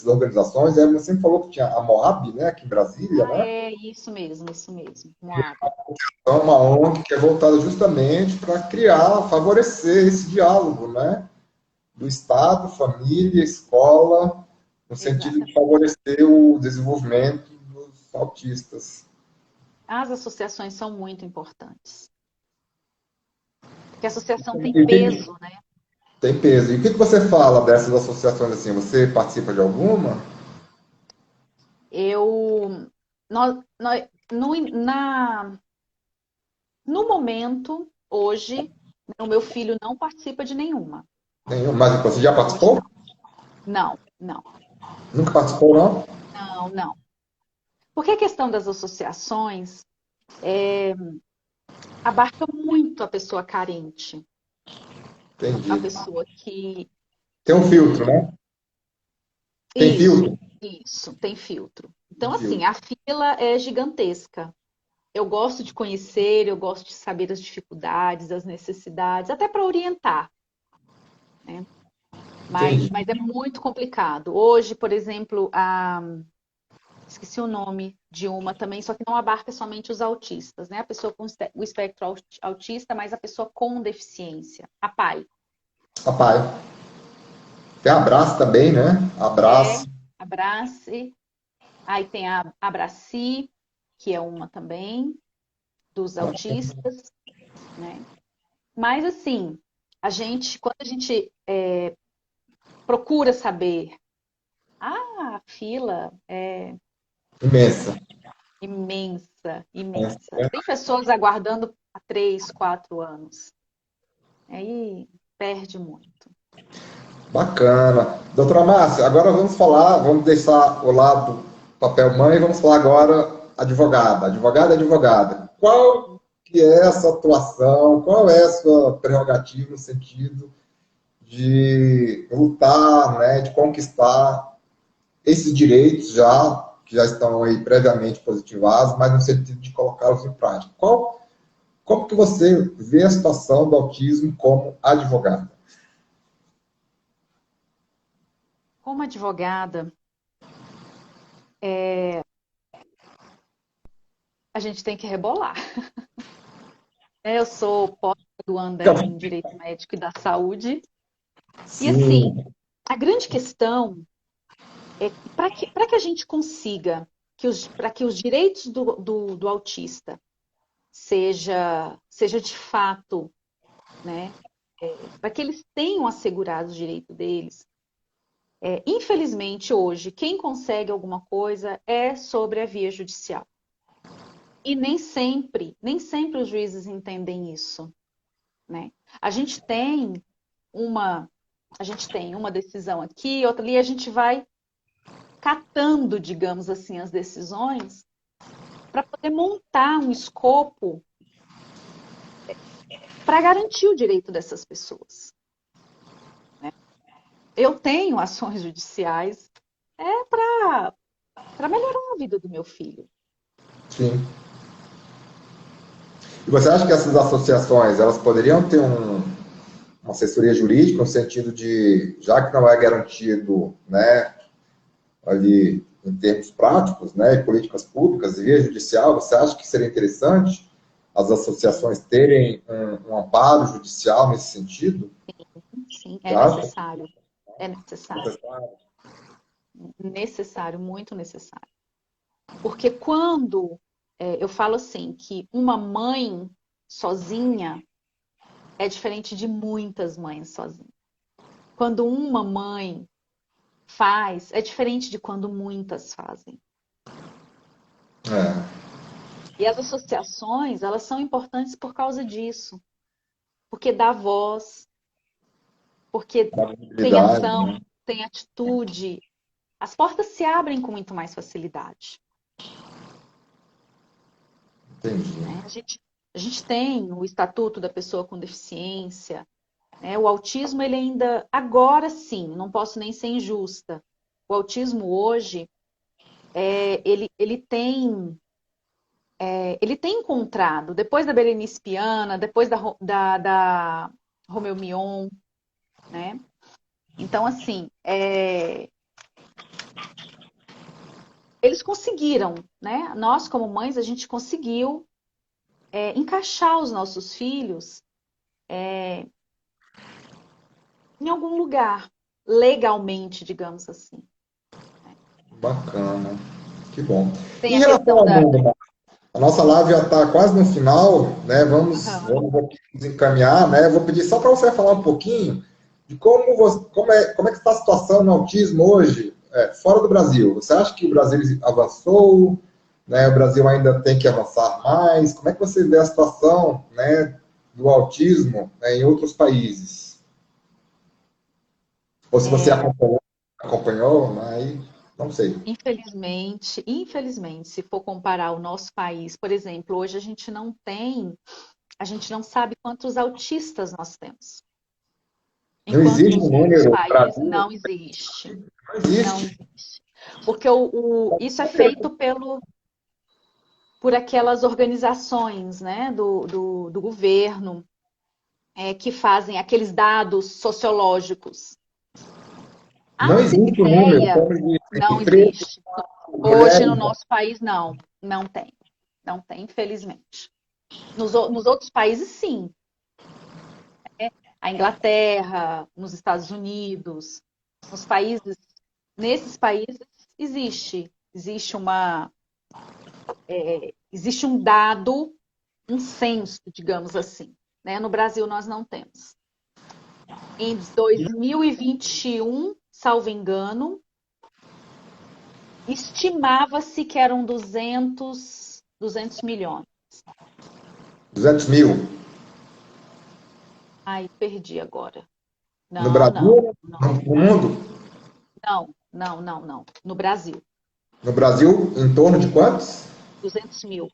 organizações. Você sempre falou que tinha a Moab, né, aqui em Brasília, Ah, né? é isso mesmo, Moab. Então, é uma ONG que é voltada justamente para criar, favorecer esse diálogo, né? Do Estado, família, escola, no sentido de Exatamente. favorecer o desenvolvimento dos autistas. As associações são muito importantes. Porque a associação tem E peso, né? tem peso. E o que você fala dessas associações assim? Você participa de alguma? Eu, nós, no momento, hoje, o meu filho não participa de nenhuma. Nenhum. Mas você já Hoje participou? não, não, Nunca participou, não? não, não. Porque a questão das associações abarca muito a pessoa carente, a Entendi. pessoa Tem um que... filtro, né? Tem Isso, filtro? isso, tem filtro. Tem Então, assim, filtro. a fila é gigantesca. Eu gosto de conhecer, eu gosto de saber as dificuldades, as necessidades, até para orientar, né? Entendi. Mas é muito complicado. Hoje, por exemplo, esqueci o nome de uma também, só que não abarca somente os autistas, né? A pessoa com o espectro autista, mas a pessoa com deficiência, a PAI. Papai. Tem abraço também, né? É, Abraço. Abrace. Aí tem a Abraci, que é uma também, dos autistas, né? Mas assim, quando a gente procura saber, a fila é Imensa. imensa, imensa. Tem pessoas aguardando há 3, 4 anos. Aí perde muito. Bacana. Doutora Márcia, agora vamos falar, vamos deixar o lado papel mãe e vamos falar agora advogada. Advogada, advogada. Qual que é essa atuação? Qual é a sua prerrogativa no sentido de lutar, né, de conquistar esses direitos que já estão aí previamente positivados, mas no sentido de colocá-los em prática? Como que você vê a situação do autismo como advogada? Como advogada, a gente tem que rebolar. Eu sou pós-graduanda em Direito Médico e da Saúde. E assim, Sim, a grande questão é que para que a gente consiga para que os direitos do autista seja de fato, né, para que eles tenham assegurado o direito deles, infelizmente hoje quem consegue alguma coisa é sobre a via judicial. E nem sempre os juízes entendem isso, né? A gente tem uma, a gente tem uma decisão aqui, outra ali, a gente vai catando, digamos assim, as decisões para poder montar um escopo para garantir o direito dessas pessoas. Eu tenho ações judiciais para melhorar a vida do meu filho. sim. E você acha que essas associações, elas poderiam ter assessoria jurídica, no sentido de, já que não é garantido, né, ali em termos práticos, né, e políticas públicas e via judicial, você acha que seria interessante as associações terem um amparo judicial nesse sentido? Sim, Você é acha necessário. É necessário. necessário? Necessário, muito necessário. Porque quando eu falo assim, que uma mãe sozinha é diferente de muitas mães sozinhas. Quando uma mãe faz, é diferente de quando muitas fazem. É, E as associações, elas são importantes por causa disso. Porque dá voz, porque da tem mobilidade, ação, né? tem atitude. As portas se abrem com muito mais facilidade. Entendi. Né? A gente tem o Estatuto da Pessoa com Deficiência, né? O autismo, ele ainda, agora sim, não posso nem ser injusta. O autismo hoje, ele tem encontrado, depois da Berenice Piana, depois da Romeu Mion, né? Então, assim, eles conseguiram, né? Nós, como mães, a gente conseguiu encaixar os nossos filhos em algum lugar, legalmente, digamos assim. Bacana. Que bom. Tem Em a relação questão ao da. mundo, a nossa live já está quase no final, né? Aham. Vamos aqui nos encaminhar, né? Eu vou pedir só para você falar um pouquinho de como é que está a situação no autismo hoje, fora do Brasil. Você acha que o Brasil avançou, né? O Brasil ainda tem que avançar mais? Como é que você vê a situação, né, do autismo, né, em outros países? Ou se você É, acompanhou, mas não sei. infelizmente, se for comparar o nosso país, por exemplo, hoje a gente não sabe quantos autistas nós temos. Não Enquanto existe um nos outros número países Brasil, não existe. não Não existe. existe. Porque isso é feito por aquelas organizações, né, do governo, que fazem aqueles dados sociológicos. A Não existe um número, CIPTEA como não disse, preto, existe. Hoje mulheres. no nosso país não tem. Não tem, infelizmente. Nos outros países, sim. A Inglaterra, nos Estados Unidos, nesses países existe um dado, um censo, digamos assim. Né? No Brasil nós não temos. Em 2021, salvo engano, estimava-se que eram 200 milhões. 200 mil. Ai, perdi agora. No Não, não, Brasil, não, no mundo? não, não, não, não. No Brasil, No Brasil, em torno de quantos? 200 mil.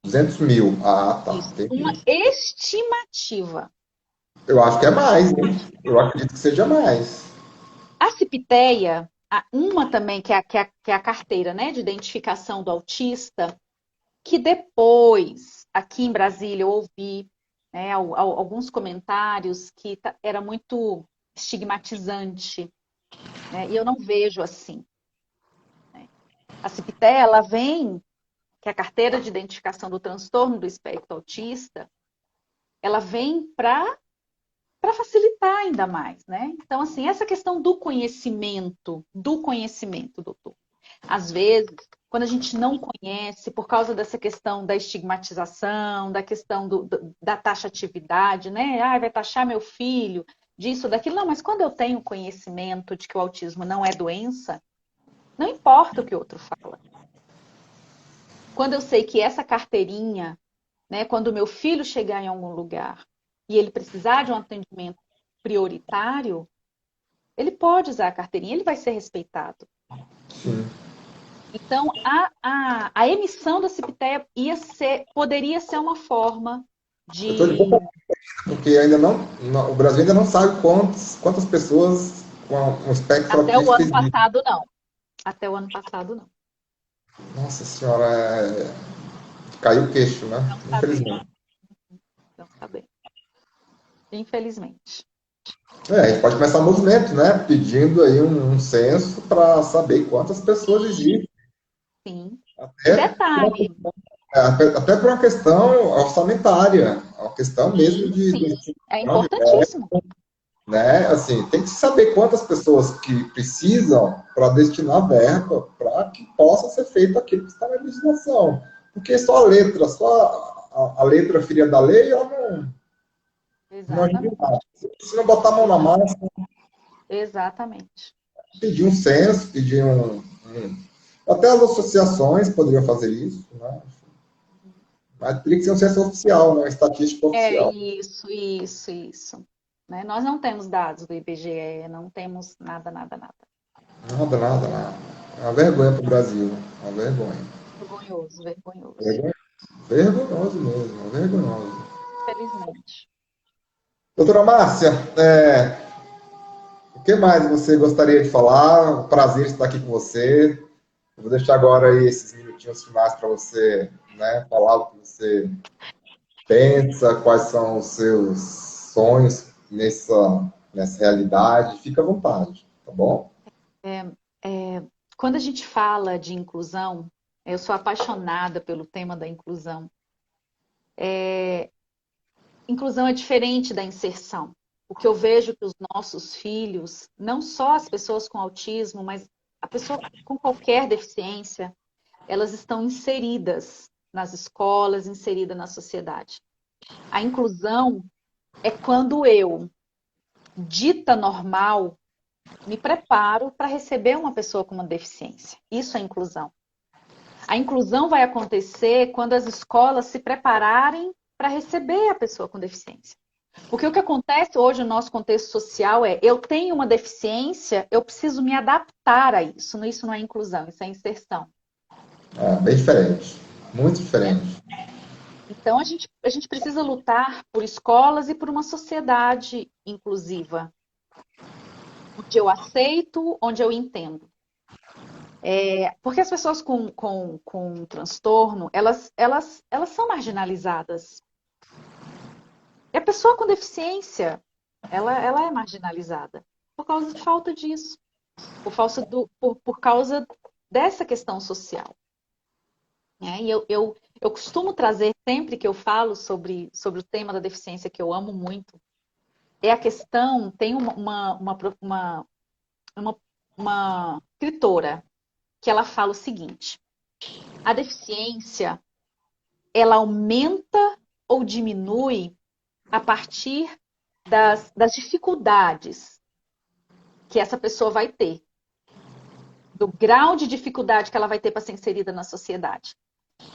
200 mil. Ah, tá. Isso. Uma Entendi. estimativa. Eu acho que é Uma mais, hein? estimativa. Eu acredito que seja mais. A CIPTEA, uma também, que é a carteira, né, de identificação do autista, que depois, aqui em Brasília, eu ouvi, né, alguns comentários que era muito estigmatizante, né, e eu não vejo assim. Né. A CIPTEA, ela vem, que é a carteira de identificação do transtorno do espectro autista, ela vem para facilitar ainda mais, né? Então, assim, essa questão do conhecimento, doutor. Às vezes, quando a gente não conhece, por causa dessa questão da estigmatização, da questão da taxatividade, né? Ah, vai taxar meu filho, disso, daquilo. Não, mas quando eu tenho conhecimento de que o autismo não é doença, não importa o que o outro fala. Quando eu sei que essa carteirinha, né, quando o meu filho chegar em algum lugar e ele precisar de um atendimento prioritário, ele pode usar a carteirinha, ele vai ser respeitado. Sim. Então, a emissão da CIPTEA poderia ser uma forma Eu estou de de. boca, porque ainda o Brasil ainda não sabe quantas pessoas com um espectro Até o autista ano existem. passado, não. Até o ano passado, não. Nossa senhora, caiu o queixo, né? Não sabemos. Infelizmente. Não sabemos. Infelizmente. A gente pode começar um movimento, né? Pedindo aí um censo para saber quantas pessoas existem. Sim. E Até, detalhe, até por uma questão orçamentária, uma questão mesmo sim, de sim, é destinação de importantíssimo. né? Assim, tem que saber quantas pessoas que precisam para destinar verba para que possa ser feito aquilo que está na legislação. Porque só a letra, só a letra filha da lei, ela não ajuda Exatamente, nada. Se não botar a mão na massa, exatamente. pedir um censo, até as associações poderiam fazer isso, né? Mas teria que ser um censo oficial, né? Uma estatística É oficial. isso. Né? Nós não temos dados do IBGE, não temos nada, nada, nada. Nada, nada, nada. É uma vergonha para o Brasil. É uma vergonha. Vergonhoso, vergonhoso. Vergonha. Vergonhoso mesmo, vergonhoso. Felizmente. Doutora Márcia, o que mais você gostaria de falar? Um prazer estar aqui com você. Eu vou deixar agora aí esses minutinhos finais para você, né, falar o que você pensa, quais são os seus sonhos nessa realidade. Fica à vontade, tá bom? É, quando a gente fala de inclusão, eu sou apaixonada pelo tema da inclusão. Inclusão é diferente da inserção. O que eu vejo que os nossos filhos, não só as pessoas com autismo, mas a pessoa com qualquer deficiência, elas estão inseridas nas escolas, inseridas na sociedade. A inclusão é quando eu, dita normal, me preparo para receber uma pessoa com uma deficiência. Isso é inclusão. A inclusão vai acontecer quando as escolas se prepararem para receber a pessoa com deficiência. Porque o que acontece hoje no nosso contexto social é: eu tenho uma deficiência, eu preciso me adaptar a isso. Isso não é inclusão, isso é inserção. Bem diferente, muito Né? diferente. Então a gente precisa lutar por escolas e por uma sociedade inclusiva, onde eu aceito, onde eu entendo. Porque as pessoas com transtorno, elas são marginalizadas. E a pessoa com deficiência, ela é marginalizada por causa de falta disso, por causa dessa questão social. Né? E eu costumo trazer, sempre que eu falo sobre o tema da deficiência, que eu amo muito, é a questão, tem uma escritora que ela fala o seguinte: a deficiência, ela aumenta ou diminui a partir das dificuldades que essa pessoa vai ter, do grau de dificuldade que ela vai ter para ser inserida na sociedade.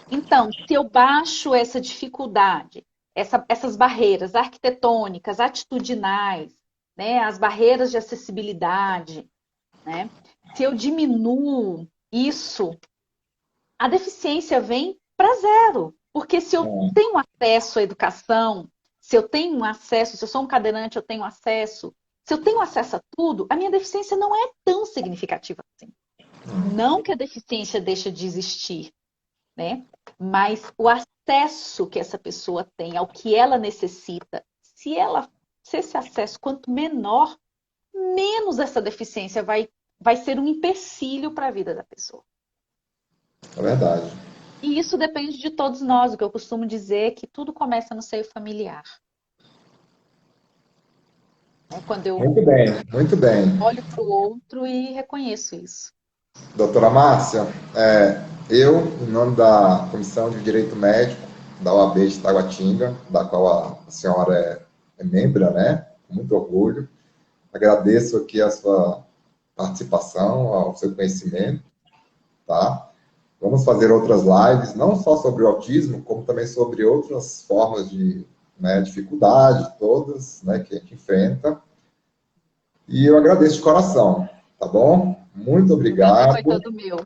Então, se eu baixo essa dificuldade, essas barreiras arquitetônicas, atitudinais, né, as barreiras de acessibilidade, né, se eu diminuo isso, a deficiência vem para zero. Porque se eu tenho acesso à educação, se eu tenho acesso, se eu sou um cadeirante, eu tenho acesso, se eu tenho acesso a tudo, a minha deficiência não é tão significativa assim. Não que a deficiência deixe de existir, né? Mas o acesso que essa pessoa tem ao que ela necessita, se esse acesso quanto menor, menos essa deficiência vai ser um empecilho para a vida da pessoa. É verdade. E isso depende de todos nós. O que eu costumo dizer é que tudo começa no seio familiar. É quando eu Muito bem, muito bem. olho para o outro e reconheço isso. Doutora Márcia, eu, em nome da Comissão de Direito Médico da OAB de Taguatinga, da qual a senhora é membro, né? Com muito orgulho, agradeço aqui a sua participação, ao seu conhecimento, tá? Vamos fazer outras lives, não só sobre o autismo, como também sobre outras formas de, né, dificuldade, todas, né, que a gente enfrenta. E eu agradeço de coração, tá bom? Muito O prazer obrigado. foi todo meu.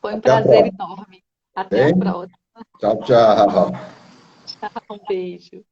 Foi um Até a prazer próxima. enorme. Até a Bem? próxima. Tchau, tchau. Um beijo.